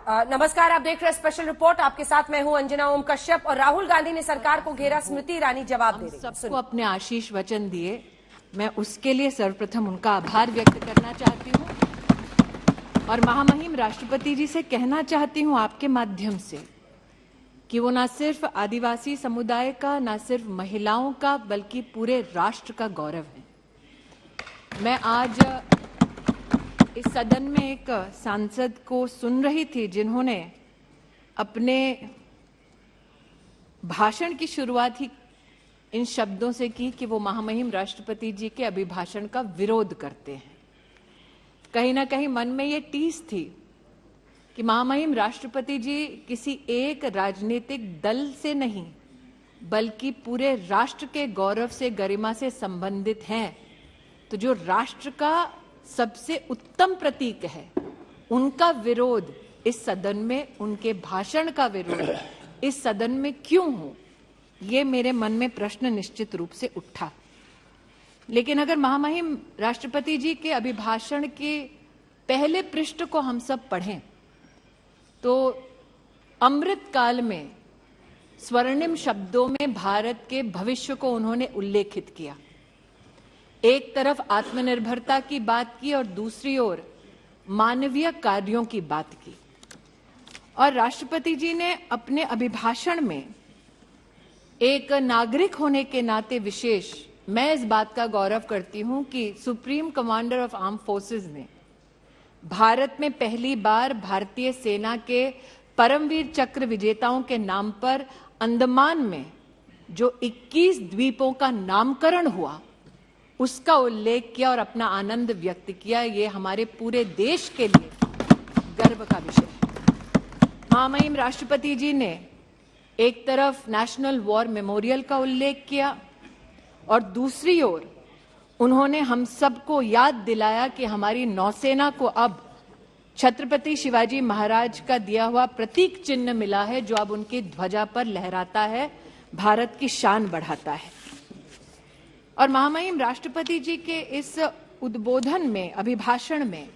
नमस्कार, आप देख रहे हैं स्पेशल रिपोर्ट। आपके साथ मैं हूं अंजना ओम कश्यप। और राहुल गांधी ने सरकार को घेरा, स्मृति ईरानी जवाब दे रही हैं। सबको अपने आशीष वचन दिए, मैं उसके लिए सर्वप्रथम उनका आभार व्यक्त करना चाहती हूं और महामहिम राष्ट्रपति जी से कहना चाहती हूं आपके माध्यम से कि वो न सिर्फ आदिवासी समुदाय का, न सिर्फ महिलाओं का, बल्कि पूरे राष्ट्र का गौरव है। मैं आज इस सदन में एक सांसद को सुन रही थी जिन्होंने अपने भाषण की शुरुआत ही इन शब्दों से की कि वो महामहिम राष्ट्रपति जी के अभिभाषण का विरोध करते हैं। कहीं ना कहीं मन में ये टीस थी कि महामहिम राष्ट्रपति जी किसी एक राजनीतिक दल से नहीं बल्कि पूरे राष्ट्र के गौरव से, गरिमा से संबंधित हैं। तो जो राष्ट्र का सबसे उत्तम प्रतीक है, उनका विरोध इस सदन में, उनके भाषण का विरोध इस सदन में क्यों हो, ये मेरे मन में प्रश्न निश्चित रूप से उठा। लेकिन अगर महामहिम राष्ट्रपति जी के अभिभाषण के पहले पृष्ठ को हम सब पढ़ें तो अमृत काल में स्वर्णिम शब्दों में भारत के भविष्य को उन्होंने उल्लेखित किया। एक तरफ आत्मनिर्भरता की बात की और दूसरी ओर मानवीय कार्यों की बात की। और राष्ट्रपति जी ने अपने अभिभाषण में एक नागरिक होने के नाते विशेष, मैं इस बात का गौरव करती हूं कि supreme commander of arm forces ने भारत में पहली बार भारतीय सेना के परमवीर चक्र विजेताओं के नाम पर अंडमान में जो 21 द्वीपों का नामकरण हुआ उसका उल्लेख किया और अपना आनंद व्यक्त किया। ये हमारे पूरे देश के लिए गर्व का विषय है। महामहिम राष्ट्रपति जी ने एक तरफ नेशनल वॉर मेमोरियल का उल्लेख किया और दूसरी ओर उन्होंने हम सबको याद दिलाया कि हमारी नौसेना को अब छत्रपति शिवाजी महाराज का दिया हुआ प्रतीक चिन्ह मिला है, जो अब उनकी ध्वजा पर लहराता है, भारत की शान बढ़ाता है। और महामहिम राष्ट्रपति जी के इस उद्बोधन में, अभिभाषण में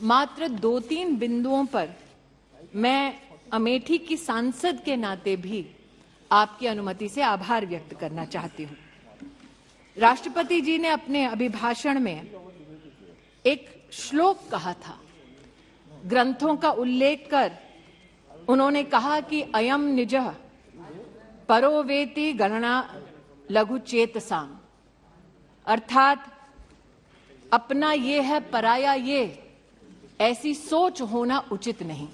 मात्र 2-3 बिंदुओं पर मैं अमेठी की सांसद के नाते भी आपकी अनुमति से आभार व्यक्त करना चाहती हूं। राष्ट्रपति जी ने अपने अभिभाषण में एक श्लोक कहा था, ग्रंथों का उल्लेख कर उन्होंने कहा कि अयम निजः परो वेति गणना लघु चेतसाम, अर्थात अपना ये है पराया ये, ऐसी सोच होना उचित नहीं।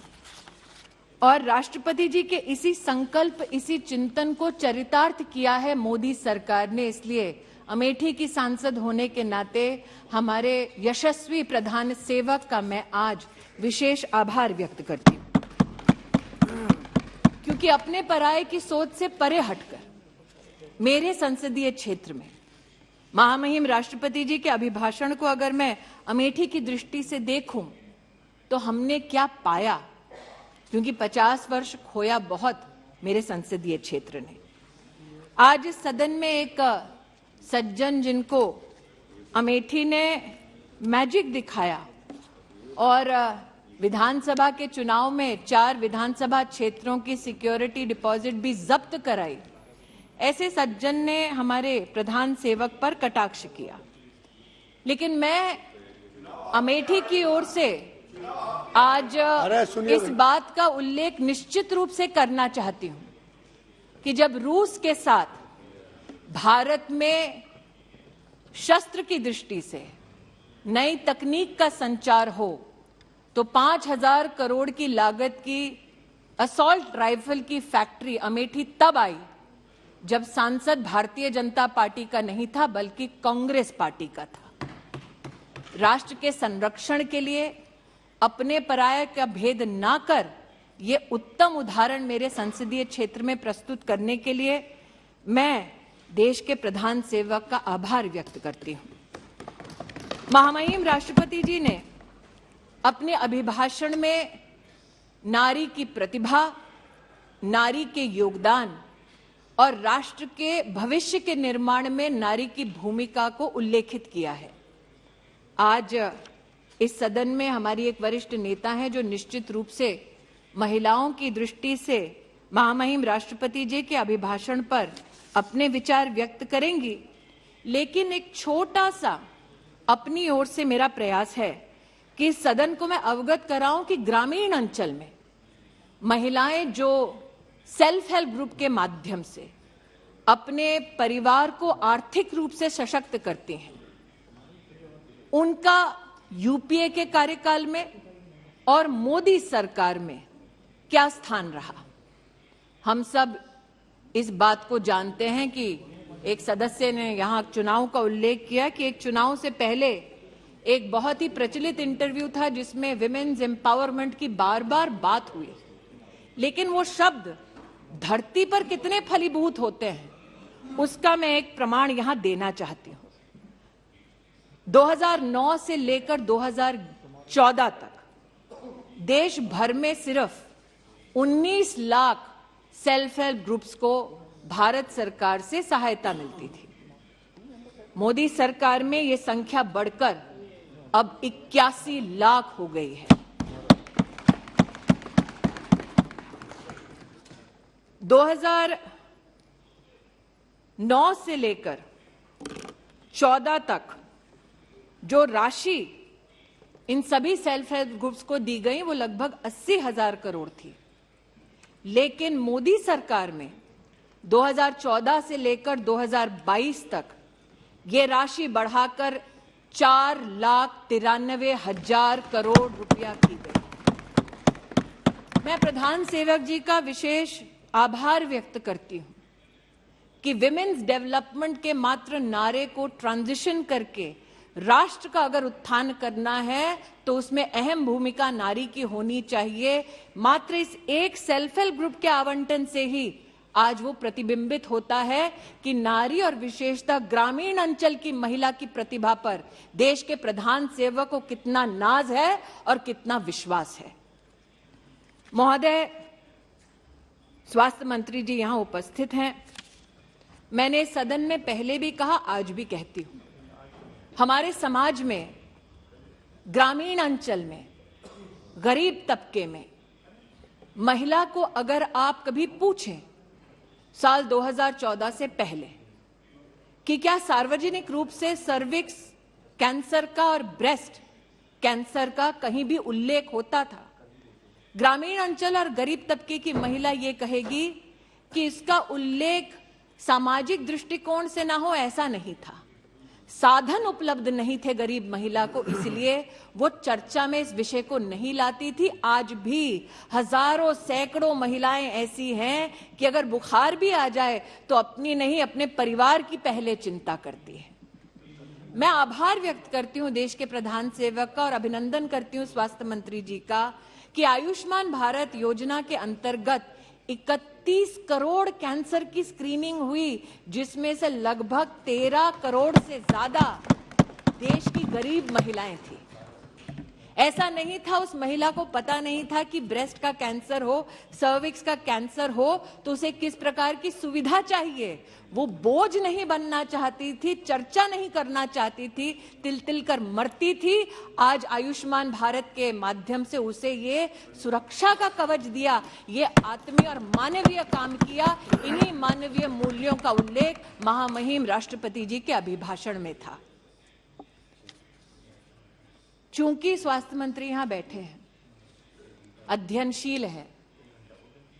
और राष्ट्रपति जी के इसी संकल्प, इसी चिंतन को चरितार्थ किया है मोदी सरकार ने। इसलिए अमेठी की सांसद होने के नाते हमारे यशस्वी प्रधान सेवक का मैं आज विशेष आभार व्यक्त करती हूं, क्योंकि अपने पराये की सोच से परे हटकर मेरे संसदीय क्षेत्र में महामहिम राष्ट्रपति जी के अभिभाषण को अगर मैं अमेठी की दृष्टि से देखूं तो हमने क्या पाया, क्योंकि 50 वर्ष खोया बहुत मेरे संसदीय क्षेत्र ने। आज इस सदन में एक सज्जन जिनको अमेठी ने मैजिक दिखाया और विधानसभा के चुनाव में 4 विधानसभा क्षेत्रों की सिक्योरिटी डिपॉजिट भी जब्त कराई, ऐसे सज्जन ने हमारे प्रधान सेवक पर कटाक्ष किया। लेकिन मैं अमेठी की ओर से आज इस बात का उल्लेख निश्चित रूप से करना चाहती हूं कि जब रूस के साथ भारत में शस्त्र की दृष्टि से नई तकनीक का संचार हो तो 5,000 करोड़ की लागत की असॉल्ट राइफल की फैक्ट्री अमेठी तब आई जब सांसद भारतीय जनता पार्टी का नहीं था बल्कि कांग्रेस पार्टी का था। राष्ट्र के संरक्षण के लिए अपने पराये का भेद ना कर ये उत्तम उदाहरण मेरे संसदीय क्षेत्र में प्रस्तुत करने के लिए मैं देश के प्रधान सेवक का आभार व्यक्त करती हूं। महामहिम राष्ट्रपति जी ने अपने अभिभाषण में नारी की प्रतिभा, नारी के योगदान और राष्ट्र के भविष्य के निर्माण में नारी की भूमिका को उल्लेखित किया है। आज इस सदन में हमारी एक वरिष्ठ नेता है जो निश्चित रूप से महिलाओं की दृष्टि से महामहिम राष्ट्रपति जी के अभिभाषण पर अपने विचार व्यक्त करेंगी, लेकिन एक छोटा सा अपनी ओर से मेरा प्रयास है कि सदन को मैं अवगत कराऊं कि ग्रामीण अंचल में महिलाएं जो सेल्फ हेल्प ग्रुप के माध्यम से अपने परिवार को आर्थिक रूप से सशक्त करती हैं, उनका यूपीए के कार्यकाल में और मोदी सरकार में क्या स्थान रहा। हम सब इस बात को जानते हैं कि एक सदस्य ने यहां चुनाव का उल्लेख किया कि एक चुनाव से पहले एक बहुत ही प्रचलित इंटरव्यू था जिसमें विमेन्स एम्पावरमेंट की बार बार बात हुई, लेकिन वो शब्द धरती पर कितने फलीभूत होते हैं उसका मैं एक प्रमाण यहां देना चाहती हूं। 2009 से लेकर 2014 तक देश भर में सिर्फ 19 लाख सेल्फ हेल्प ग्रुप्स को भारत सरकार से सहायता मिलती थी। मोदी सरकार में यह संख्या बढ़कर अब 81 लाख हो गई है। 2009 से लेकर 14 तक जो राशि इन सभी सेल्फ हेल्प ग्रुप्स को दी गई वो लगभग 80,000 करोड़ थी, लेकिन मोदी सरकार में 2014 से लेकर 2022 तक ये राशि बढ़ाकर 4,93,000 करोड़ रुपया की गई। मैं प्रधान सेवक जी का विशेष आभार व्यक्त करती हूं कि विमेन्स डेवलपमेंट के मात्र नारे को ट्रांजिशन करके राष्ट्र का अगर उत्थान करना है तो उसमें अहम भूमिका नारी की होनी चाहिए। मात्र इस एक सेल्फ हेल्प ग्रुप के आवंटन से ही आज वो प्रतिबिंबित होता है कि नारी और विशेषतः ग्रामीण अंचल की महिला की प्रतिभा पर देश के प्रधान सेवक को कितना नाज है और कितना विश्वास है। महोदय, स्वास्थ्य मंत्री जी यहां उपस्थित हैं। मैंने सदन में पहले भी कहा, आज भी कहती हूं, हमारे समाज में ग्रामीण अंचल में गरीब तबके में महिला को अगर आप कभी पूछें साल 2014 से पहले कि क्या सार्वजनिक रूप से सर्विक्स कैंसर का और ब्रेस्ट कैंसर का कहीं भी उल्लेख होता था, ग्रामीण अंचल और गरीब तबके की महिला ये कहेगी कि इसका उल्लेख सामाजिक दृष्टिकोण से ना हो, ऐसा नहीं था। साधन उपलब्ध नहीं थे गरीब महिला को, इसलिए वो चर्चा में इस विषय को नहीं लाती थी। आज भी हजारों सैकड़ों महिलाएं ऐसी हैं कि अगर बुखार भी आ जाए तो अपनी नहीं अपने परिवार की पहले चिंता करती है। मैं आभार व्यक्त करती हूं देश के प्रधान सेवक का और अभिनंदन करती हूं स्वास्थ्य मंत्री जी का कि आयुष्मान भारत योजना के अंतर्गत 31 करोड़ कैंसर की स्क्रीनिंग हुई, जिसमें से लगभग 13 करोड़ से ज्यादा देश की गरीब महिलाएं थी। ऐसा नहीं था उस महिला को पता नहीं था कि ब्रेस्ट का कैंसर हो, सर्विक्स का कैंसर हो तो उसे किस प्रकार की सुविधा चाहिए। वो बोझ नहीं बनना चाहती थी, चर्चा नहीं करना चाहती थी, तिल तिल कर मरती थी। आज आयुष्मान भारत के माध्यम से उसे ये सुरक्षा का कवच दिया, ये आत्मीय और मानवीय काम किया। इन्हीं मानवीय मूल्यों का उल्लेख महामहिम राष्ट्रपति जी के अभिभाषण में था। चूंकि स्वास्थ्य मंत्री यहां बैठे हैं, अध्ययनशील है,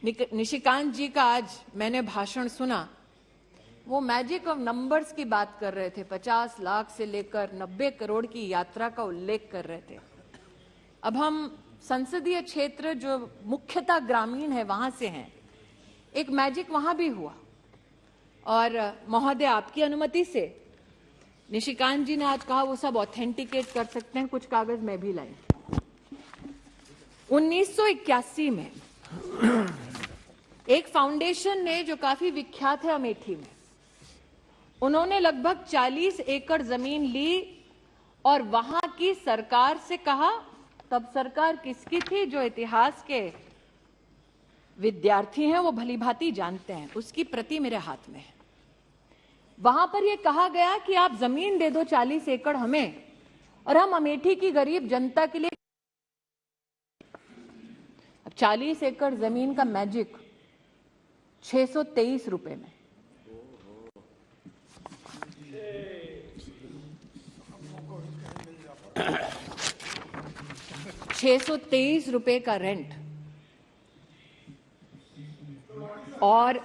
निशिकांत जी का आज मैंने भाषण सुना, वो मैजिक ऑफ नंबर्स की बात कर रहे थे। 50 लाख से लेकर 90 करोड़ की यात्रा का उल्लेख कर रहे थे। अब हम संसदीय क्षेत्र जो मुख्यतः ग्रामीण है वहां से हैं, एक मैजिक वहां भी हुआ। और महोदय, आपकी अनुमति से निशिकांत जी ने आज कहा वो सब ऑथेंटिकेट कर सकते हैं, कुछ कागज मैं भी लाई। 1981 में एक फाउंडेशन ने जो काफी विख्यात है अमेठी में, उन्होंने लगभग 40 एकड़ जमीन ली और वहां की सरकार से कहा, तब सरकार किसकी थी, जो इतिहास के विद्यार्थी हैं वो भलीभांति जानते हैं, उसकी प्रति मेरे हाथ में है। वहां पर यह कहा गया कि आप जमीन दे दो 40 एकड़ हमें और हम अमेठी की गरीब जनता के लिए। अब 40 एकड़ जमीन का मैजिक 623 रुपए में। ₹623 का रेंट और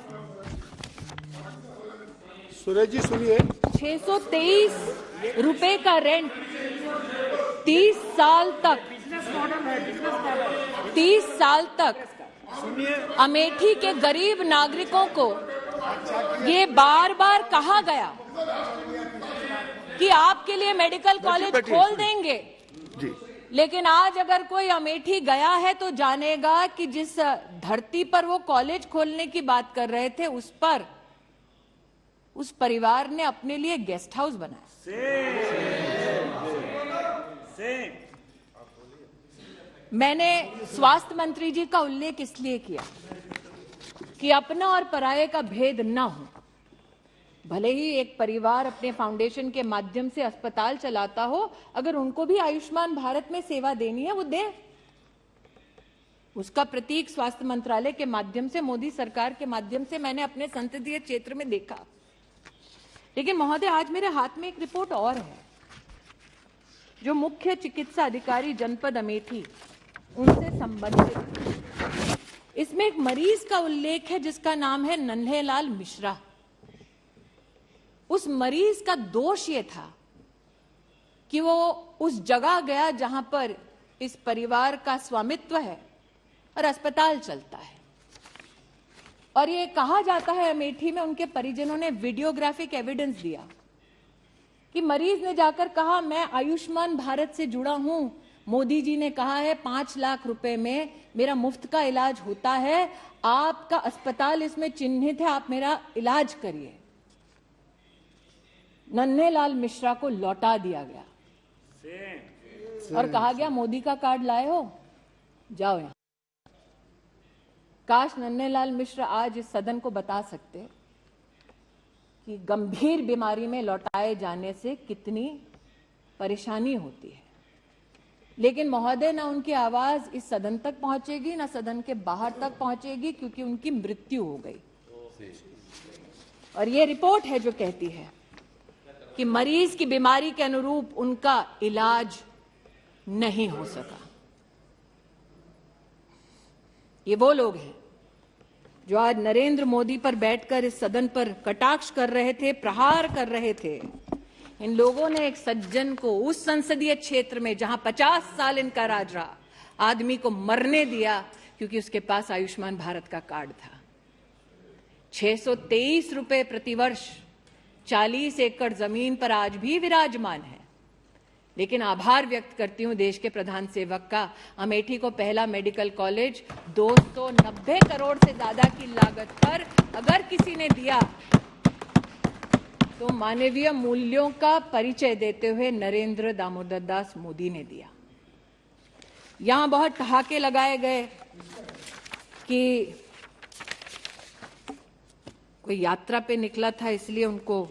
सुरेश जी सुनिए, 623 रुपए का रेंट 30 साल तक 30 साल तक अमेठी के गरीब नागरिकों को ये बार बार कहा गया कि आपके लिए मेडिकल कॉलेज खोल देंगे, लेकिन आज अगर कोई अमेठी गया है तो जानेगा कि जिस धरती पर वो कॉलेज खोलने की बात कर रहे थे उस पर उस परिवार ने अपने लिए गेस्ट हाउस बनाया। मैंने स्वास्थ्य मंत्री जी का उल्लेख इसलिए किया कि अपना और पराये का भेद न हो। भले ही एक परिवार अपने फाउंडेशन के माध्यम से अस्पताल चलाता हो, अगर उनको भी आयुष्मान भारत में सेवा देनी है वो दे। उसका प्रतीक स्वास्थ्य मंत्रालय के माध्यम से, मोदी सरकार के माध्यम से मैंने अपने संसदीय क्षेत्र में देखा। लेकिन महोदय, आज मेरे हाथ में एक रिपोर्ट और है जो मुख्य चिकित्सा अधिकारी जनपद अमेठी उनसे संबंधित। इसमें एक मरीज का उल्लेख है जिसका नाम है नन्हेलाल मिश्रा। उस मरीज का दोष ये था कि वो उस जगह गया जहां पर इस परिवार का स्वामित्व है और अस्पताल चलता है, और ये कहा जाता है अमेठी में उनके परिजनों ने वीडियोग्राफिक एविडेंस दिया कि मरीज ने जाकर कहा मैं आयुष्मान भारत से जुड़ा हूं, मोदी जी ने कहा है 5 लाख रुपए में मेरा मुफ्त का इलाज होता है, आपका अस्पताल इसमें चिन्हित है, आप मेरा इलाज करिए। नन्हेलाल मिश्रा को लौटा दिया गया और कहा गया मोदी का कार्ड लाए हो, जाओ यहां। काश नन्हेलाल मिश्रा आज इस सदन को बता सकते कि गंभीर बीमारी में लौटाए जाने से कितनी परेशानी होती है। लेकिन महोदय, ना उनकी आवाज इस सदन तक पहुंचेगी ना सदन के बाहर तक पहुंचेगी, क्योंकि उनकी मृत्यु हो गई। और ये रिपोर्ट है जो कहती है कि मरीज की बीमारी के अनुरूप उनका इलाज नहीं हो सका। ये वो लोग हैं जो आज नरेंद्र मोदी पर बैठकर इस सदन पर कटाक्ष कर रहे थे, प्रहार कर रहे थे। इन लोगों ने एक सज्जन को उस संसदीय क्षेत्र में जहां 50 साल इनका राज रहा, आदमी को मरने दिया क्योंकि उसके पास आयुष्मान भारत का कार्ड था। 623 रुपए प्रतिवर्ष 40 एकड़ जमीन पर आज भी विराजमान है। लेकिन आभार व्यक्त करती हूं देश के प्रधान सेवक का, अमेठी को पहला मेडिकल कॉलेज 290 करोड़ से ज्यादा की लागत पर अगर किसी ने दिया तो मानवीय मूल्यों का परिचय देते हुए नरेंद्र दामोदर दास मोदी ने दिया। यहां बहुत ठहाके लगाए गए कि कोई यात्रा पे निकला था इसलिए उनको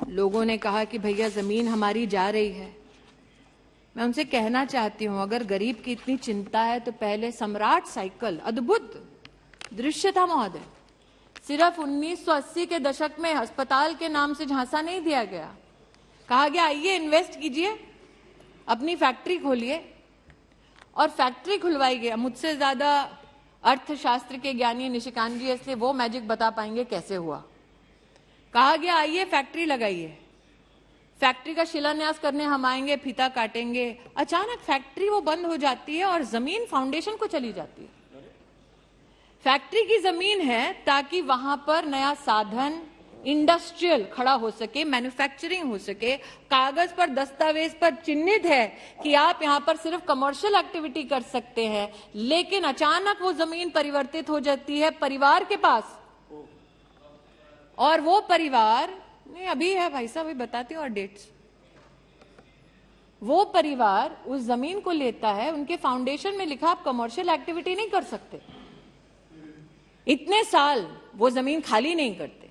लोगों ने कहा कि भैया जमीन हमारी जा रही है। मैं उनसे कहना चाहती हूं, अगर गरीब की इतनी चिंता है तो पहले सम्राट साइकिल, अद्भुत दृश्य था महोदय। सिर्फ 1980 के दशक में अस्पताल के नाम से झांसा नहीं दिया गया, कहा गया आइए इन्वेस्ट कीजिए, अपनी फैक्ट्री खोलिए, और फैक्ट्री खुलवाई गई। मुझसे ज्यादा अर्थशास्त्र के ज्ञानी निशिकांत जी इसलिए वो मैजिक बता पाएंगे कैसे हुआ। कहा गया आइए फैक्ट्री लगाइए, फैक्ट्री का शिलान्यास करने हम आएंगे, फीता काटेंगे। अचानक फैक्ट्री वो बंद हो जाती है और जमीन फाउंडेशन को चली जाती है। फैक्ट्री की जमीन है ताकि वहां पर नया साधन इंडस्ट्रियल खड़ा हो सके, मैन्युफैक्चरिंग हो सके, कागज पर दस्तावेज पर चिन्हित है कि आप यहां पर सिर्फ कमर्शियल एक्टिविटी कर सकते हैं। लेकिन अचानक वो जमीन परिवर्तित हो जाती है परिवार के पास, और वो परिवार नहीं अभी है भाई साहब, अभी बताती हूँ और डेट्स। वो परिवार उस जमीन को लेता है, उनके फाउंडेशन में लिखा आप कमर्शियल एक्टिविटी नहीं कर सकते। इतने साल वो जमीन खाली नहीं करते।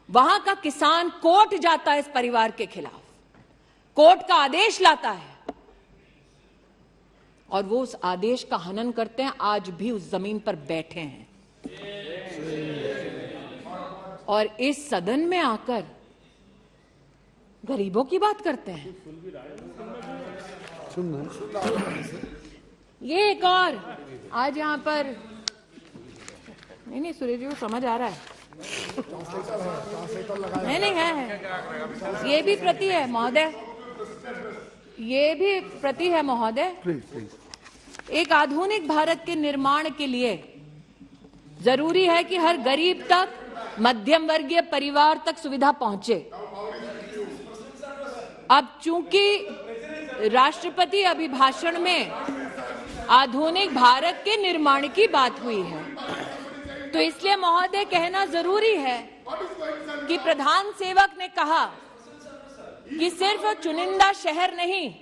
वहां का किसान कोर्ट जाता है इस परिवार के खिलाफ, कोर्ट का आदेश लाता है, और वो उस आदेश का हनन करते हैं, आज भी उस जमीन पर बैठे हैं और इस सदन में आकर गरीबों की बात करते हैं। ये एक और आज यहां पर नहीं सुरेश जी को समझ आ रहा है, नहीं है, ये भी प्रति है महोदय, ये भी प्रति है महोदय। एक आधुनिक भारत के निर्माण के लिए जरूरी है कि हर गरीब तक, मध्यम वर्गीय परिवार तक सुविधा पहुंचे। अब चूंकि राष्ट्रपति अभिभाषण में आधुनिक भारत के निर्माण की बात हुई है, तो इसलिए महोदय कहना जरूरी है कि प्रधान सेवक ने कहा कि सिर्फ चुनिंदा शहर नहीं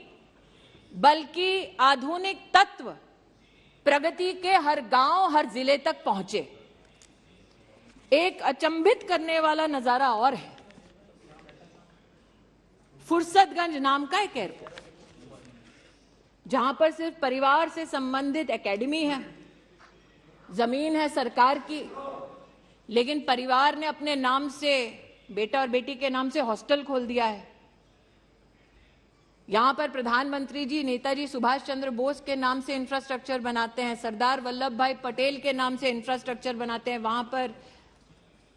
बल्कि आधुनिक तत्व प्रगति के हर गांव, हर जिले तक पहुंचे। एक अचंभित करने वाला नजारा और है, फुर्सतगंज नाम का एक एयरपोर्ट जहां पर सिर्फ परिवार से संबंधित एकेडमी है, जमीन है सरकार की, लेकिन परिवार ने अपने नाम से, बेटा और बेटी के नाम से हॉस्टल खोल दिया है। यहां पर प्रधानमंत्री जी नेताजी सुभाष चंद्र बोस के नाम से इंफ्रास्ट्रक्चर बनाते हैं, सरदार वल्लभ भाई पटेल के नाम से इंफ्रास्ट्रक्चर बनाते हैं, वहां पर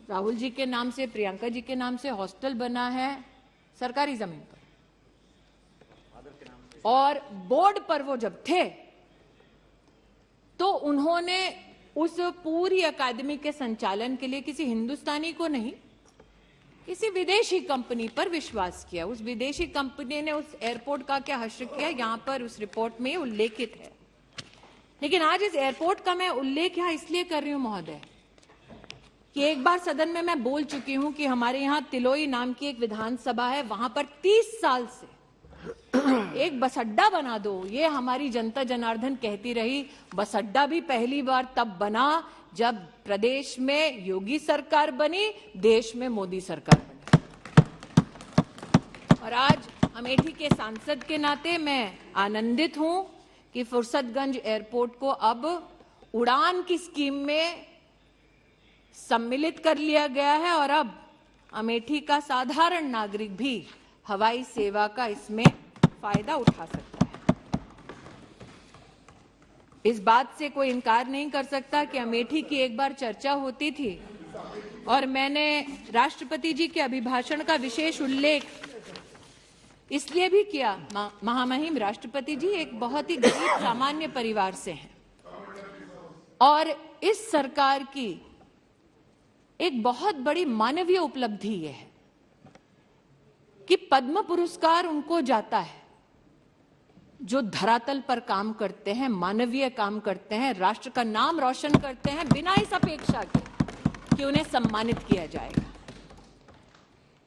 राहुल जी के नाम से, प्रियंका जी के नाम से हॉस्टल बना है सरकारी जमीन पर। और बोर्ड पर वो जब थे तो उन्होंने उस पूरी अकादमी के संचालन के लिए किसी हिंदुस्तानी को नहीं, किसी विदेशी कंपनी पर विश्वास किया। उस विदेशी कंपनी ने उस एयरपोर्ट का क्या हश्र किया, यहां पर उस रिपोर्ट में उल्लेखित है। लेकिन आज इस एयरपोर्ट का मैं उल्लेख यहां इसलिए कर रही हूं महोदय कि एक बार सदन में मैं बोल चुकी हूं कि हमारे यहां तिलोई नाम की एक विधानसभा है, वहां पर 30 साल से एक बस अड्डा बना दो, ये हमारी जनता जनार्दन कहती रही। बस अड्डा भी पहली बार तब बना जब प्रदेश में योगी सरकार बनी, देश में मोदी सरकार बनी। और आज अमेठी के सांसद के नाते मैं आनंदित हूं कि फुर्सतगंज एयरपोर्ट को अब उड़ान की स्कीम में सम्मिलित कर लिया गया है और अब अमेठी का साधारण नागरिक भी हवाई सेवा का इसमें फायदा उठा सकता है। इस बात से कोई इनकार नहीं कर सकता कि अमेठी की एक बार चर्चा होती थी और मैंने राष्ट्रपति जी के अभिभाषण का विशेष उल्लेख इसलिए भी किया। महामहिम राष्ट्रपति जी एक बहुत ही गरीब सामान्य परिवार से हैं और इस सरकार की एक बहुत बड़ी मानवीय उपलब्धि यह है कि पद्म पुरस्कार उनको जाता है जो धरातल पर काम करते हैं, मानवीय काम करते हैं, राष्ट्र का नाम रोशन करते हैं बिना इस अपेक्षा के कि उन्हें सम्मानित किया जाएगा।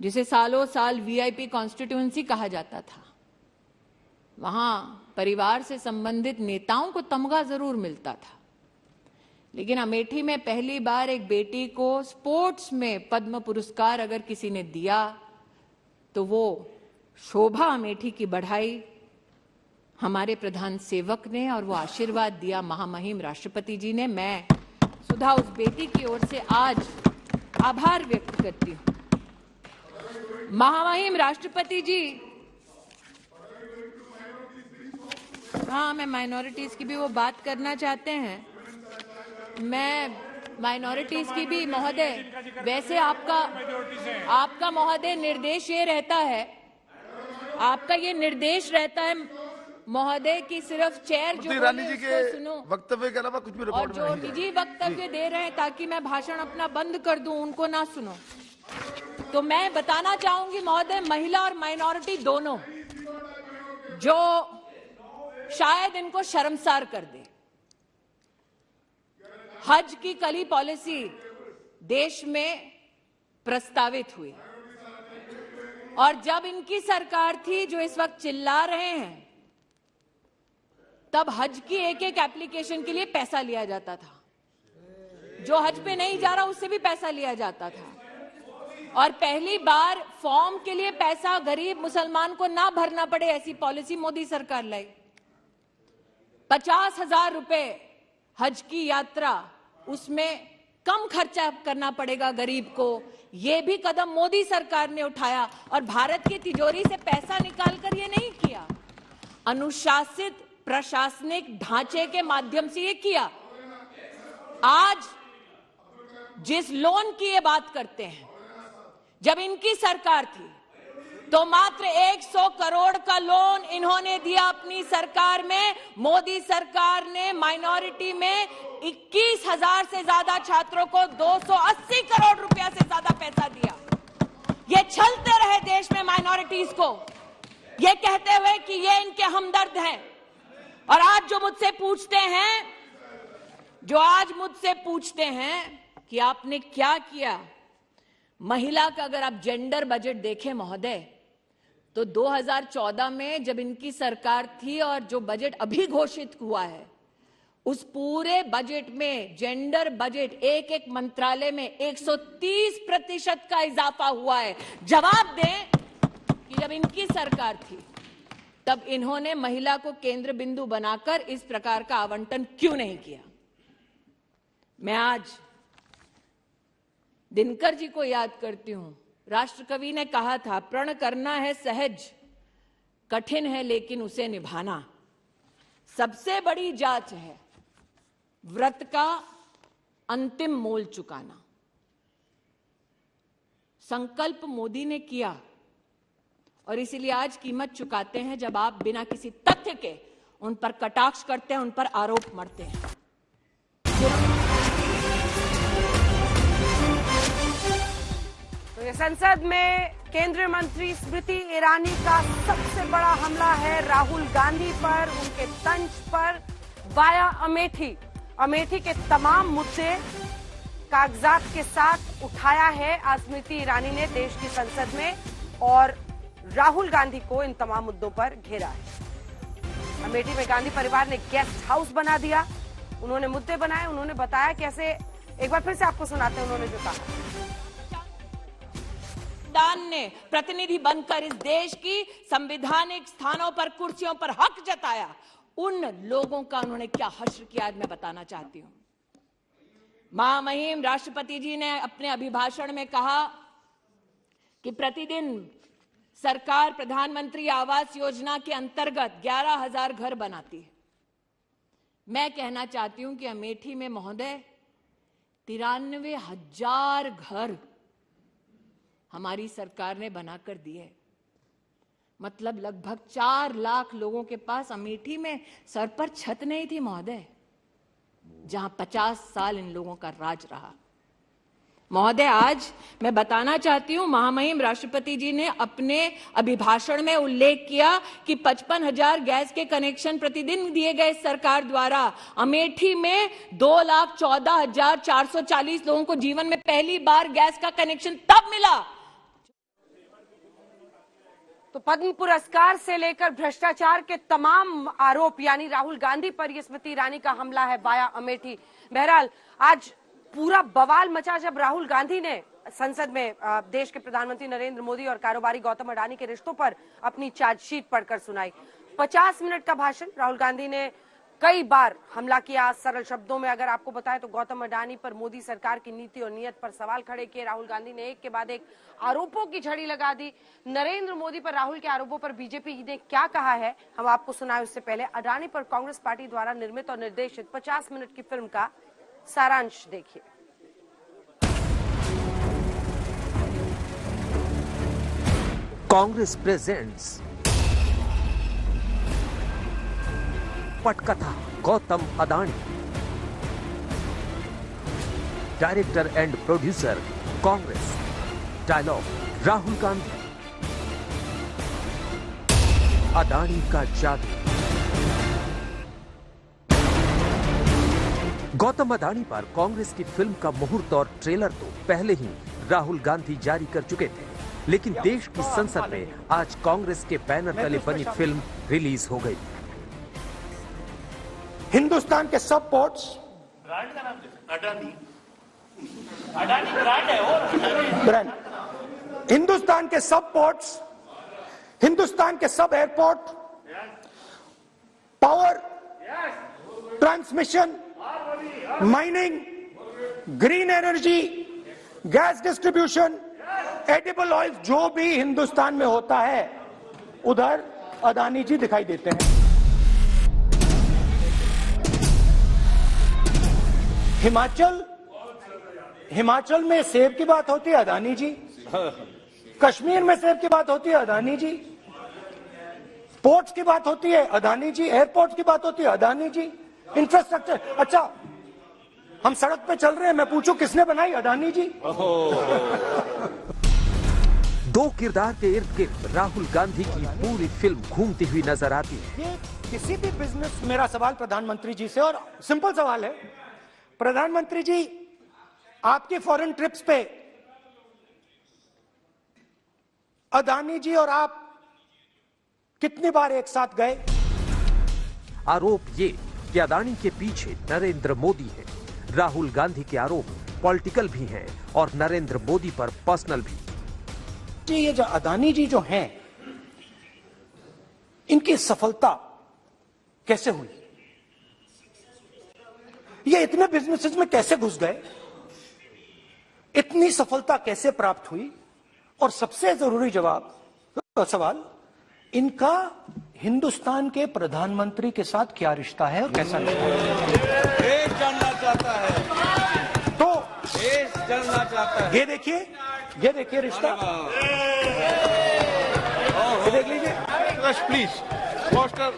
जिसे सालों साल वीआईपी कॉन्स्टिट्यूएंसी कहा जाता था, वहां परिवार से संबंधित नेताओं को तमगा जरूर मिलता था, लेकिन अमेठी में पहली बार एक बेटी को स्पोर्ट्स में पद्म पुरस्कार अगर किसी ने दिया तो वो शोभा अमेठी की बढ़ाई हमारे प्रधान सेवक ने और वो आशीर्वाद दिया महामहिम राष्ट्रपति जी ने। मैं सुधा उस बेटी की ओर से आज आभार व्यक्त करती हूं। महामहिम राष्ट्रपति जी, हाँ मैं माइनॉरिटीज की भी वो बात करना चाहते हैं, मैं माइनॉरिटीज की भी महोदय, वैसे आपका महोदय निर्देश ये रहता है, आपका ये निर्देश रहता है महोदय कि सिर्फ चेयर जो सुनो, वक्तव्य के अलावा कुछ भी रिपोर्ट और जो निजी वक्तव्य दे रहे हैं ताकि मैं भाषण अपना बंद कर दूं, उनको ना सुनो। तो मैं बताना चाहूंगी महोदय, महिला और माइनॉरिटी दोनों, जो शायद इनको शर्मसार कर दे, हज की कल ही पॉलिसी देश में प्रस्तावित हुई और जब इनकी सरकार थी जो इस वक्त चिल्ला रहे हैं, तब हज की एक एक एप्लीकेशन के लिए पैसा लिया जाता था। जो हज पे नहीं जा रहा उससे भी पैसा लिया जाता था और पहली बार फॉर्म के लिए पैसा गरीब मुसलमान को ना भरना पड़े, ऐसी पॉलिसी मोदी सरकार लाई। 50,000 रुपए हज की यात्रा, उसमें कम खर्चा करना पड़ेगा गरीब को, यह भी कदम मोदी सरकार ने उठाया और भारत की तिजोरी से पैसा निकालकर ये नहीं किया, अनुशासित प्रशासनिक ढांचे के माध्यम से ये किया। आज जिस लोन की ये बात करते हैं, जब इनकी सरकार थी तो मात्र 100 करोड़ का लोन इन्होंने दिया अपनी सरकार में। मोदी सरकार ने माइनॉरिटी में 21,000 से ज्यादा छात्रों को 280 करोड़ रुपया से ज्यादा पैसा दिया। ये छलते रहे देश में माइनॉरिटीज को, ये कहते हुए कि ये इनके हमदर्द हैं। और आज जो मुझसे पूछते हैं कि आपने क्या किया, महिला का अगर आप जेंडर बजट देखें महोदय, तो 2014 में जब इनकी सरकार थी और जो बजट अभी घोषित हुआ है, उस पूरे बजट में जेंडर बजट एक मंत्रालय में 130% का इजाफा हुआ है। जवाब दें कि जब इनकी सरकार थी तब इन्होंने महिला को केंद्र बिंदु बनाकर इस प्रकार का आवंटन क्यों नहीं किया। मैं आज दिनकर जी को याद करती हूं। राष्ट्रकवि ने कहा था, प्रण करना है सहज, कठिन है लेकिन उसे निभाना। सबसे बड़ी जांच है व्रत का अंतिम मोल चुकाना। संकल्प मोदी ने किया और इसीलिए आज कीमत चुकाते हैं जब आप बिना किसी तथ्य के उन पर कटाक्ष करते हैं, उन पर आरोप मढ़ते हैं। संसद में केंद्रीय मंत्री स्मृति ईरानी का सबसे बड़ा हमला है राहुल गांधी पर, उनके तंज पर वाया अमेठी। अमेठी के तमाम मुद्दे कागजात के साथ उठाया है आज स्मृति ईरानी ने देश की संसद में और राहुल गांधी को इन तमाम मुद्दों पर घेरा है। अमेठी में गांधी परिवार ने गेस्ट हाउस बना दिया, उन्होंने मुद्दे बनाए, उन्होंने बताया कैसे। एक बार फिर से आपको सुनाते हैं उन्होंने जो कहा। ने प्रतिनिधि बनकर इस देश की संवैधानिक स्थानों पर, कुर्सियों पर हक जताया, उन लोगों का उन्होंने क्या हश्र किया आज मैं बताना चाहती हूं। महामहिम राष्ट्रपति जी ने अपने अभिभाषण में कहा कि प्रतिदिन सरकार प्रधानमंत्री आवास योजना के अंतर्गत 11,000 घर बनाती है। मैं कहना चाहती हूं कि अमेठी में महोदय 93,000 घर हमारी सरकार ने बनाकर दिए। मतलब लगभग 4 लाख लोगों के पास अमेठी में सर पर छत नहीं थी महोदय, जहां 50 साल इन लोगों का राज रहा। महोदय, आज मैं बताना चाहती हूं, महामहिम राष्ट्रपति जी ने अपने अभिभाषण में उल्लेख किया कि 55,000 गैस के कनेक्शन प्रतिदिन दिए गए सरकार द्वारा। अमेठी में 2,14,440 लोगों को जीवन में पहली बार गैस का कनेक्शन तब मिला। तो पद्म पुरस्कार से लेकर भ्रष्टाचार के तमाम आरोप, यानी राहुल गांधी पर यह स्मृति ईरानी का हमला है वाया अमेठी। बहरहाल आज पूरा बवाल मचा जब राहुल गांधी ने संसद में देश के प्रधानमंत्री नरेंद्र मोदी और कारोबारी गौतम अडानी के रिश्तों पर अपनी चार्जशीट पढ़कर सुनाई। 50 मिनट का भाषण। राहुल गांधी ने कई बार हमला किया। सरल शब्दों में अगर आपको बताएं तो गौतम अडानी पर, मोदी सरकार की नीति और नीयत पर सवाल खड़े किए। राहुल गांधी ने एक के बाद एक आरोपों की झड़ी लगा दी। नरेंद्र मोदी पर राहुल के आरोपों पर बीजेपी ने क्या कहा है हम आपको सुनाए। उससे पहले अडानी पर कांग्रेस पार्टी द्वारा निर्मित और निर्देशित 50 मिनट की फिल्म का सारांश देखिए। कांग्रेस प्रेजेंट्स पटकथा Gautam Adani, director and producer Congress, dialogue Rahul Gandhi, Adani का जादू। गौतम अडानी पर कांग्रेस की फिल्म का मुहूर्त और ट्रेलर तो पहले ही राहुल गांधी जारी कर चुके थे, लेकिन देश की संसद में आज कांग्रेस के बैनर तले बनी फिल्म रिलीज हो गई। हिंदुस्तान के सब पोर्ट्स, ब्रांड का नाम अडानी, अडानी ब्रांड है और ब्रांड, हिंदुस्तान के सब पोर्ट्स, हिंदुस्तान के सब airport, power transmission, mining, green energy, gas distribution, edible oil, जो भी हिंदुस्तान में होता है उधर अदानी जी दिखाई देते हैं। हिमाचल में सेब की बात होती है, अदानी जी। कश्मीर में सेब की बात होती है, अदानी जी। पोर्ट्स की बात होती है, अदानी जी। एयरपोर्ट्स की बात होती है, अदानी जी। इंफ्रास्ट्रक्चर, अच्छा हम सड़क पे चल रहे हैं, मैं पूछूं किसने बनाई, अदानी जी। दो किरदार के इर्द गिर्द राहुल गांधी की पूरी फिल्म घूमती हुई नजर आती है। ये किसी भी बिजनेस, मेरा सवाल प्रधानमंत्री जी से, और सिंपल सवाल है, प्रधानमंत्री जी आपकी फॉरेन ट्रिप्स पे अदानी जी और आप कितनी बार एक साथ गए? आरोप ये कि अदानी के पीछे नरेंद्र मोदी है। राहुल गांधी के आरोप पॉलिटिकल भी हैं और नरेंद्र मोदी पर पर्सनल भी। जी ये जो अदानी जी जो हैं, इनकी सफलता कैसे हुई? ये इतने बिजनेसेस में कैसे घुस गए? इतनी सफलता कैसे प्राप्त हुई? और सबसे जरूरी सवाल, इनका हिंदुस्तान के प्रधानमंत्री के साथ क्या रिश्ता है और कैसा रिश्ता है? देश जानना चाहता है, तो देश जानना चाहता है। ये देखिए रिश्ता, ये देख लीजिए। Please poster.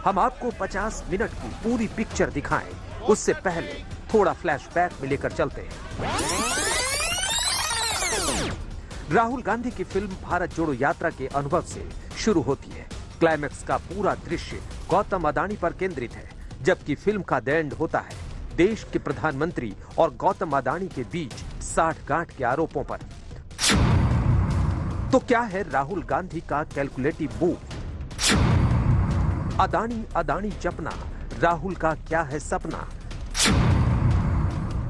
हम आपको 50 मिनट की पूरी पिक्चर दिखाएं, उससे पहले थोड़ा फ्लैशबैक में लेकर चलते हैं। राहुल गांधी की फिल्म भारत जोड़ो यात्रा के अनुभव से शुरू होती है। क्लाइमैक्स का पूरा दृश्य गौतम अदानी पर केंद्रित है, जबकि फिल्म का द एंड होता है देश के प्रधानमंत्री और गौतम अदानी के बीच साठगांठ के आरोपों पर। तो क्या है राहुल गांधी का कैलकुलेटिव मूव? अदानी जपना, राहुल का क्या है सपना?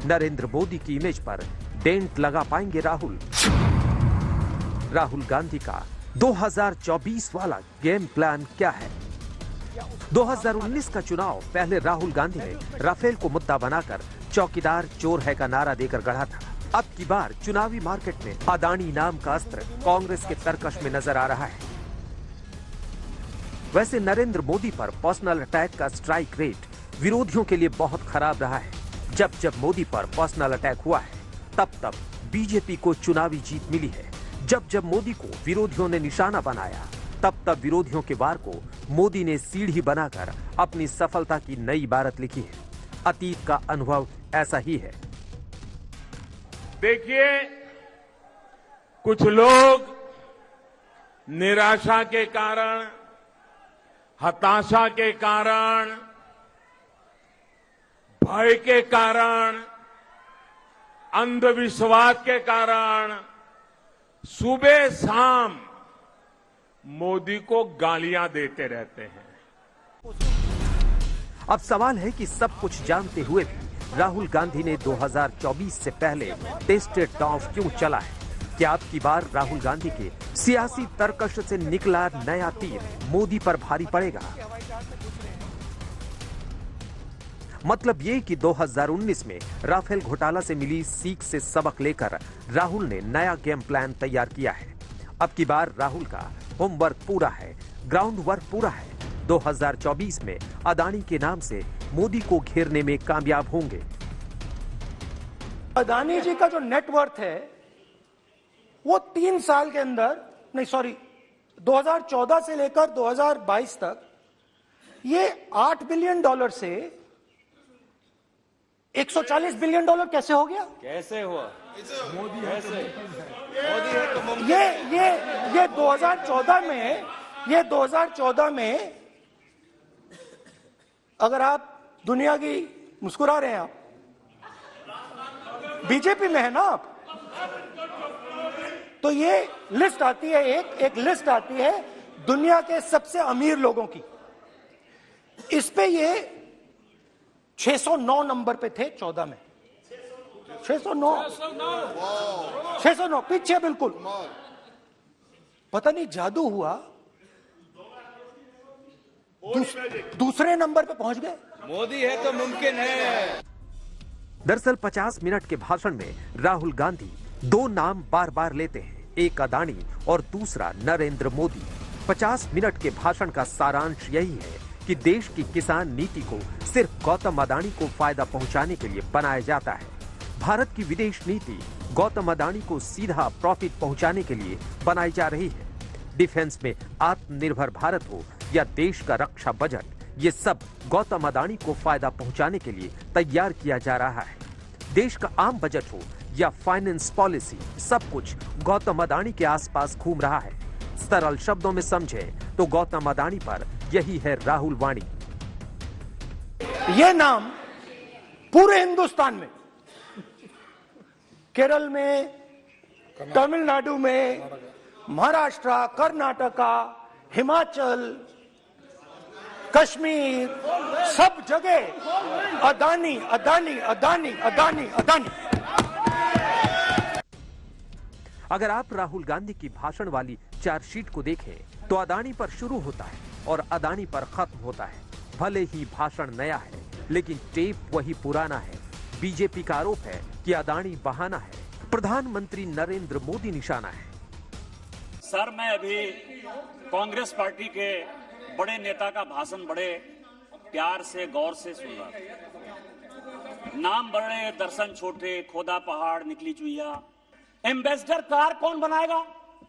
नरेंद्र मोदी की इमेज पर डेंट लगा पाएंगे राहुल? राहुल गांधी का 2024 वाला गेम प्लान क्या है? 2019 का चुनाव पहले राहुल गांधी ने राफेल को मुद्दा बनाकर चौकीदार चोर है का नारा देकर गढ़ा था। अब की बार चुनावी मार्केट में अदानी नाम का अस्त्र कांग्रेस के तरकश में नजर आ रहा है। वैसे नरेंद्र मोदी पर पर्सनल अटैक का स्ट्राइक रेट विरोधियों के लिए बहुत खराब रहा है। जब मोदी पर पर्सनल अटैक हुआ है, तब बीजेपी को चुनावी जीत मिली है। जब मोदी को विरोधियों ने निशाना बनाया, तब विरोधियों के वार को मोदी ने सीढ़ी बनाकर अपनी सफलता की नई इबारत लिखी है। अतीत का अनुभव ऐसा ही है। देखिए, कुछ लोग निराशा के कारण, हताशा के कारण, भय के कारण, अंधविश्वास के कारण सुबह शाम मोदी को गालियां देते रहते हैं। अब सवाल है कि सब कुछ जानते हुए भी राहुल गांधी ने 2024 से पहले टेस्टेड टॉफ क्यों चला है? क्या अब की बार राहुल गांधी के सियासी तरकश से निकला नया तीर मोदी पर भारी पड़ेगा? मतलब ये कि 2019 में राफेल घोटाला से मिली सीख से सबक लेकर राहुल ने नया गेम प्लान तैयार किया है। अब की बार राहुल का होमवर्क पूरा है, ग्राउंड वर्क पूरा है। 2024 में अदानी के नाम से मोदी को घेरने में कामयाब होंगे। अदानी जी का जो नेटवर्थ है वो 3 साल के अंदर, 2014 से लेकर 2022 तक ये $8 बिलियन से $140 बिलियन कैसे हो गया? कैसे हुआ? मोदी है तो मुमकिन। ये 2014 में अगर आप दुनिया की, मुस्कुरा रहे हैं आप, बीजेपी में है ना आप, तो ये लिस्ट आती है, एक लिस्ट आती है दुनिया के सबसे अमीर लोगों की। इस पे ये 609 नंबर पे थे 14 में। 609 पीछे बिल्कुल। पता नहीं जादू हुआ, दूसरे नंबर पे पहुंच गए। मोदी है तो मुमकिन है। दरअसल 50 मिनट के भाषण में राहुल गांधी दो नाम बार बार लेते हैं, एक अदानी और दूसरा नरेंद्र मोदी। 50 मिनट के भाषण का सारांश यही है कि देश की किसान नीति को सिर्फ गौतम अदानी को फायदा पहुंचाने के लिए बनाया जाता है। भारत की विदेश नीति गौतम अदानी को सीधा प्रॉफिट पहुंचाने के लिए बनाई जा रही है। डिफेंस में आत्मनिर्भर भारत हो या देश का रक्षा बजट, ये सब गौतम अदानी को फायदा पहुंचाने के लिए तैयार किया जा रहा है। देश का आम बजट हो या फाइनेंस पॉलिसी, सब कुछ गौतम अदानी के आसपास घूम रहा है। सरल शब्दों में समझे तो गौतम अदानी पर यही है राहुल वाणी। ये नाम पूरे हिंदुस्तान में, केरल में, तमिलनाडु में, महाराष्ट्र, कर्नाटका, हिमाचल, कश्मीर, सब जगह अदानी अदानी अदानी अदानी अदानी। अगर आप राहुल गांधी की भाषण वाली चार्जशीट को देखें तो अदानी पर शुरू होता है और अदानी पर खत्म होता है। भले ही भाषण नया है लेकिन टेप वही पुराना है। बीजेपी का आरोप है कि अदानी बहाना है, प्रधानमंत्री नरेंद्र मोदी निशाना है। सर, मैं अभी कांग्रेस पार्टी के बड़े नेता का भाषण बड़े प्यार से गौर से सुन रहा था। नाम बड़े, दर्शन छोटे, खोदा पहाड़ निकली चुईया। एम्बेसडर कार कौन बनाएगा?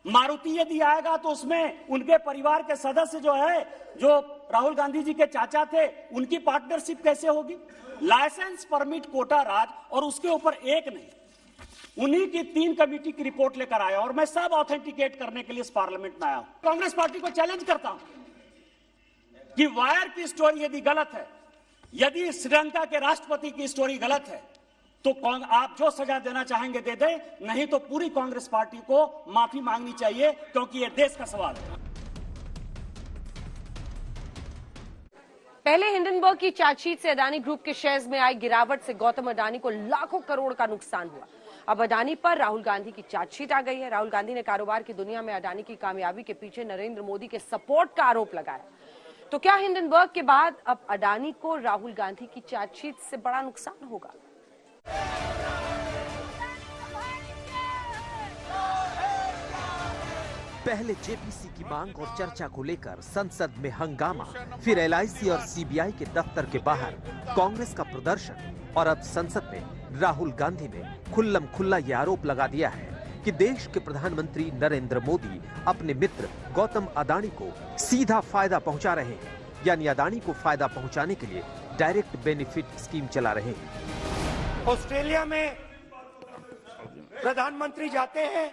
मारुति यदि आएगा तो उसमें उनके परिवार के सदस्य जो है, जो राहुल गांधी जी के चाचा थे, उनकी पार्टनरशिप कैसे होगी? लाइसेंस, परमिट, कोटा राज, और उसके ऊपर एक नहीं, उन्हीं की 3 कमेटी की रिपोर्ट लेकर आया और मैं सब ऑथेंटिकेट करने के लिए इस पार्लियामेंट में आया हूं। कांग्रेस पार्टी को चैलेंज करता हूं कि वायर की स्टोरी यदि गलत है, यदि श्रीलंका के राष्ट्रपति की स्टोरी गलत है, तो आप जो सजा देना चाहेंगे दे दें, नहीं तो पूरी कांग्रेस पार्टी को माफी मांगनी चाहिए, क्योंकि ये देश का सवाल है। पहले हिंडनबर्ग की चार्जशीट से अदानी ग्रुप के शेयर्स में आई गिरावट से गौतम अडानी को लाखों करोड़ का नुकसान हुआ। अब अडानी पर राहुल गांधी की चार्जशीट आ गई है। राहुल गांधी ने कारोबार की दुनिया में अडानी की कामयाबी के पीछे नरेंद्र मोदी के सपोर्ट का आरोप लगाया। तो क्या हिंडनबर्ग के बाद अब अडानी को राहुल गांधी की चार्जशीट से बड़ा नुकसान होगा? पहले जेपीसी की मांग और चर्चा को लेकर संसद में हंगामा, फिर एलआईसी और सीबीआई के दफ्तर के बाहर कांग्रेस का प्रदर्शन, और अब संसद में राहुल गांधी ने खुल्लम खुल्ला ये आरोप लगा दिया है कि देश के प्रधानमंत्री नरेंद्र मोदी अपने मित्र गौतम अदानी को सीधा फायदा पहुंचा रहे हैं, यानी अदानी को फायदा पहुंचाने के लिए डायरेक्ट बेनिफिट स्कीम चला रहे हैं। ऑस्ट्रेलिया में प्रधानमंत्री जाते हैं।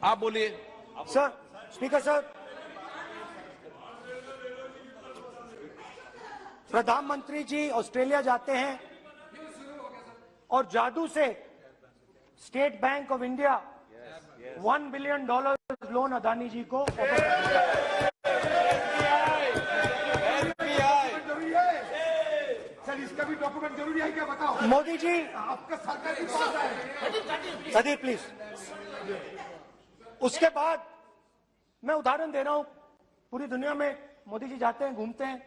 आप बोलिए सर, स्पीकर सर, प्रधानमंत्री जी ऑस्ट्रेलिया जाते हैं और जादू से State Bank of India $1 billion loan Adani ji को सर, इसका भी डॉक्यूमेंट जरूरी है क्या? बताओ। मोदी जी, आपका सरकार की पास है। सदी प्लीज। उसके बाद मैं उदाहरण दे रहा हूं, पूरी दुनिया में मोदी जी जाते हैं, घूमते हैं,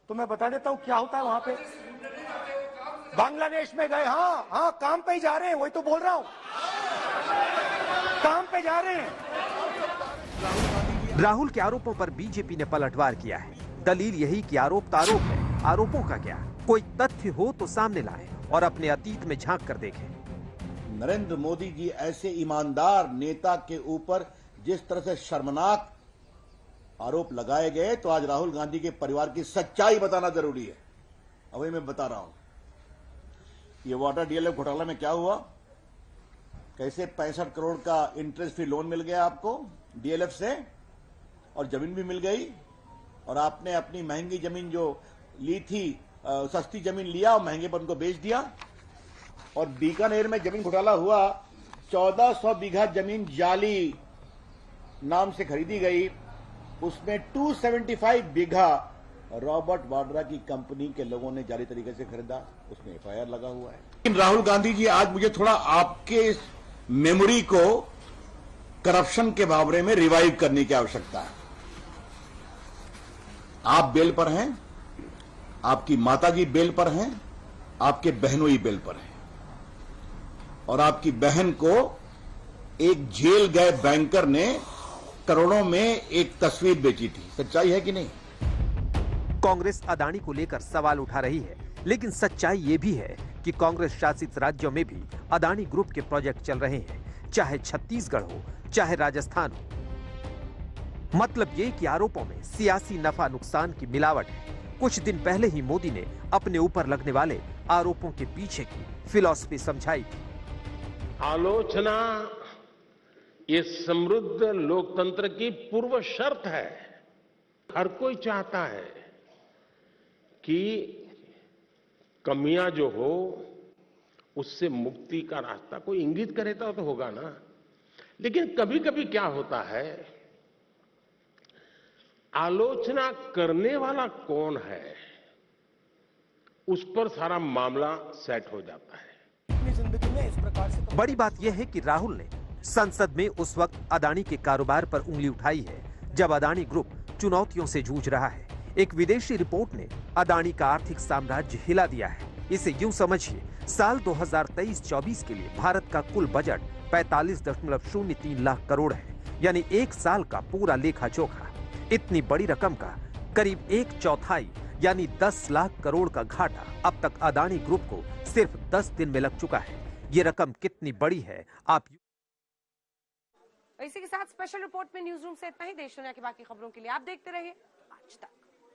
तो मैं बता देता हूं क्या होता है वहां पे। बांग्लादेश में गए, हाँ काम पे ही जा रहे हैं, वही तो बोल रहा हूं, काम पे जा रहे हैं। राहुल के आरोपों पर बीजेपी ने पलटवार किया है। दलील यही कि आरोप तो आरोप है, आरोपों का क्या, कोई तथ्य हो तो सामने लाए और अपने अतीत में झांक कर देखें। नरेंद्र मोदी जी ऐसे ईमानदार नेता के ऊपर जिस तरह से शर्मनाक आरोप लगाए गए, तो आज राहुल गांधी के परिवार की सच्चाई बताना जरूरी है। अभी मैं बता रहा हूं ये वाटर डीएलएफ घोटाला में क्या हुआ, कैसे 65 करोड़ का इंटरेस्ट फ्री लोन मिल गया आपको डीएलएफ से, और जमीन भी मिल गई, और आपने अपनी महंगी जमीन जो ली थी, सस्ती जमीन लिया और महंगे पर उनको बेच दिया। और बीकानेर में जमीन घोटाला हुआ, 1400 बीघा जमीन जाली नाम से खरीदी गई, उसमें 275 बीघा रॉबर्ट वाड्रा की कंपनी के लोगों ने जाली तरीके से खरीदा, उसमें एफआईआर लगा हुआ है। लेकिन राहुल गांधी जी, आज मुझे थोड़ा आपके मेमोरी को करप्शन के बारे में रिवाइव करने की आवश्यकता है। आप बेल पर हैं, आपकी माताजी बेल पर हैं, आपके बहनोई बेल पर हैं, और आपकी बहन को एक जेल गए बैंकर ने करोड़ों में एक तस्वीर बेची थी। सच्चाई है कि नहीं? कांग्रेस अदानी को लेकर सवाल उठा रही है, लेकिन सच्चाई ये भी है कि कांग्रेस शासित राज्यों में भी अदानी ग्रुप के प्रोजेक्ट चल रहे हैं, चाहे छत्तीसगढ़ हो चाहे राजस्थान हो। मतलब ये कि आरोपों में सियासी नफा नुकसान की मिलावट है। कुछ दिन पहले ही मोदी ने अपने ऊपर लगने वाले आरोपों के पीछे की फिलॉसफी समझाई थी। आलोचना ये समृद्ध लोकतंत्र की पूर्व शर्त है। हर कोई चाहता है कि कमियां जो हो उससे मुक्ति का रास्ता कोई इंगित करेगा तो होगा ना। लेकिन कभी कभी क्या होता है, आलोचना करने वाला कौन है उस पर सारा मामला सेट हो जाता है। जिंदगी में इस प्रकार से बड़ी बात यह है कि राहुल ने संसद में उस वक्त अदानी के कारोबार पर उंगली उठाई है जब अदानी ग्रुप चुनौतियों से जूझ रहा है। एक विदेशी रिपोर्ट ने अदानी का आर्थिक साम्राज्य हिला दिया है। इसे यूं समझिए, साल 2023-24 के लिए भारत का कुल बजट 45.03 लाख करोड़ है, यानी एक साल का पूरा लेखा जोखा। इतनी बड़ी रकम का करीब 1/4 यानी 10 लाख करोड़ का घाटा अब तक अदानी ग्रुप को सिर्फ 10 दिन में लग चुका है। ये रकम कितनी बड़ी है आप इसी के साथ स्पेशल रिपोर्ट में न्यूज रूम से इतना ही। देश दुनिया की बाकी खबरों के लिए आप देखते रहिए आज तक।